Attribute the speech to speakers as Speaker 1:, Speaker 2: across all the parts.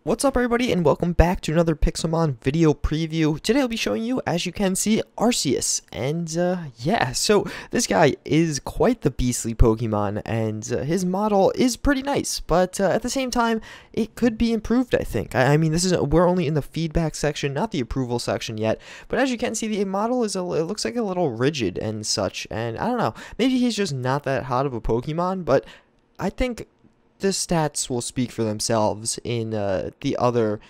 Speaker 1: What's up everybody and welcome back to another Pixelmon video preview. Today I'll be showing you, as you can see, Arceus. And yeah, so this guy is quite the beastly Pokemon and his model is pretty nice. But at the same time, it could be improved, I think. I mean, we're only in the feedback section, not the approval section yet. But as you can see, the model it looks like a little rigid and such. And I don't know, maybe he's just not that hot of a Pokemon, but I think the stats will speak for themselves in the other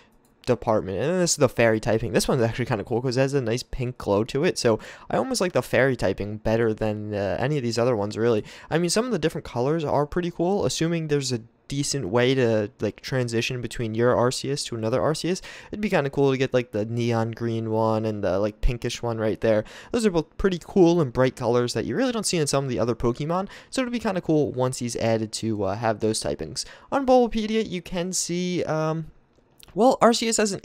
Speaker 1: department. And then this is the fairy typing. This one's actually kind of cool because it has a nice pink glow to it. So I almost like the fairy typing better than any of these other ones, really. I mean, some of the different colors are pretty cool, assuming there's a decent way to like transition between your Arceus to another Arceus. It'd be kind of cool to get like the neon green one and the like pinkish one right there. Those are both pretty cool and bright colors that you really don't see in some of the other Pokemon, so it'd be kind of cool once he's added to have those typings. On Bulbapedia you can see well, Arceus has an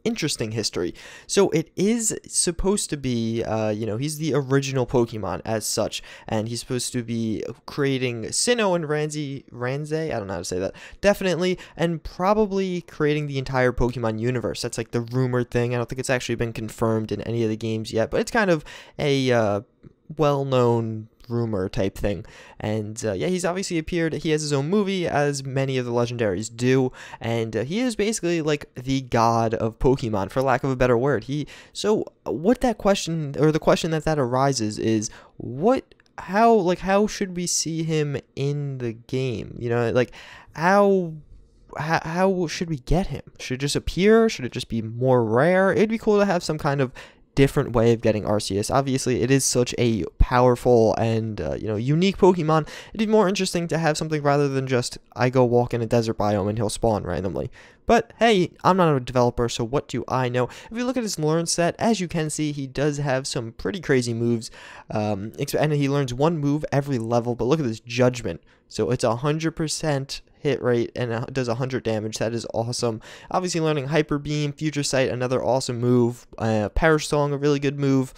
Speaker 1: interesting history. So it is supposed to be, he's the original Pokemon as such, and he's supposed to be creating Sinnoh and Ranze, I don't know how to say that, definitely, and probably creating the entire Pokemon universe. That's like the rumored thing. I don't think it's actually been confirmed in any of the games yet, but it's kind of a well-known rumor type thing. And yeah, he's obviously appeared. He has his own movie, as many of the legendaries do, and he is basically like the god of Pokemon, for lack of a better word. So what that question, or the question that arises, is how should we see him in the game? You know, like how should we get him? Should it just appear? Should it just be more rare? It'd be cool to have some kind of different way of getting Arceus. Obviously, it is such a powerful and unique Pokemon. It'd be more interesting to have something rather than just I go walk in a desert biome and he'll spawn randomly. But hey, I'm not a developer, so what do I know? If you look at his learn set, as you can see, he does have some pretty crazy moves, and he learns one move every level. But look at this Judgment. So it's 100% hit rate and it does 100 damage. That is awesome. Obviously, learning Hyper Beam, Future Sight, another awesome move. Perish Song, a really good move.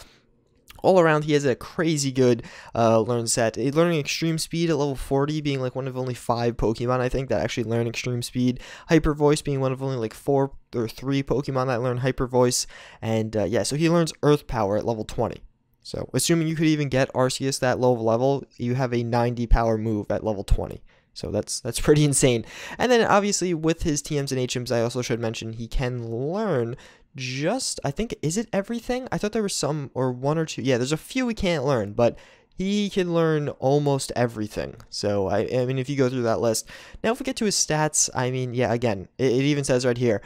Speaker 1: All around, he has a crazy good learn set. Learning Extreme Speed at level 40, being like one of only 5 Pokemon, I think, that actually learn Extreme Speed. Hyper Voice being one of only like 4 or 3 Pokemon that learn Hyper Voice. And yeah, so he learns Earth Power at level 20. So assuming you could even get Arceus that low of level, you have a 90 power move at level 20. So that's pretty insane. And then obviously with his TMs and HMs, I also should mention he can learn just, I think, is it everything? I thought there was some, or 1 or 2. Yeah, there's a few we can't learn, but he can learn almost everything. So, I mean, if you go through that list. Now, if we get to his stats, I mean, yeah, again, it even says right here,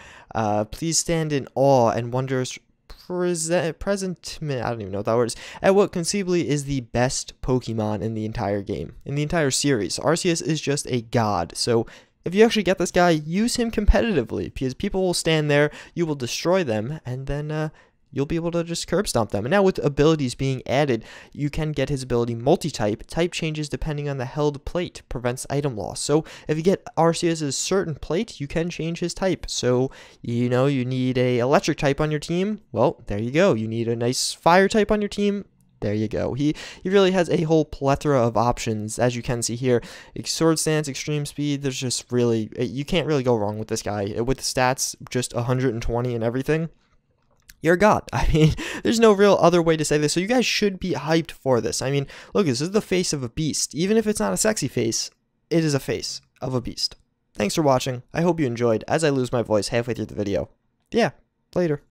Speaker 1: please stand in awe and wonders present, I don't even know what that word is, at what conceivably is the best Pokemon in the entire game, in the entire series. Arceus is just a god. So if you actually get this guy, use him competitively, because people will stand there, you will destroy them, and then you'll be able to just curb stomp them. And now with abilities being added, you can get his ability multi-type. Type changes depending on the held plate, prevents item loss. So if you get Arceus' certain plate, you can change his type. So, you know, you need a electric type on your team. Well, there you go. You need a nice fire type on your team. There you go. He really has a whole plethora of options, as you can see here. Sword Stance, Extreme Speed, there's just really, you can't really go wrong with this guy. With the stats, just 120 and everything, you're a god. I mean, there's no real other way to say this. So you guys should be hyped for this. I mean, look, this is the face of a beast. Even if it's not a sexy face, it is a face of a beast. Thanks for watching. I hope you enjoyed, as I lose my voice halfway through the video. Yeah, later.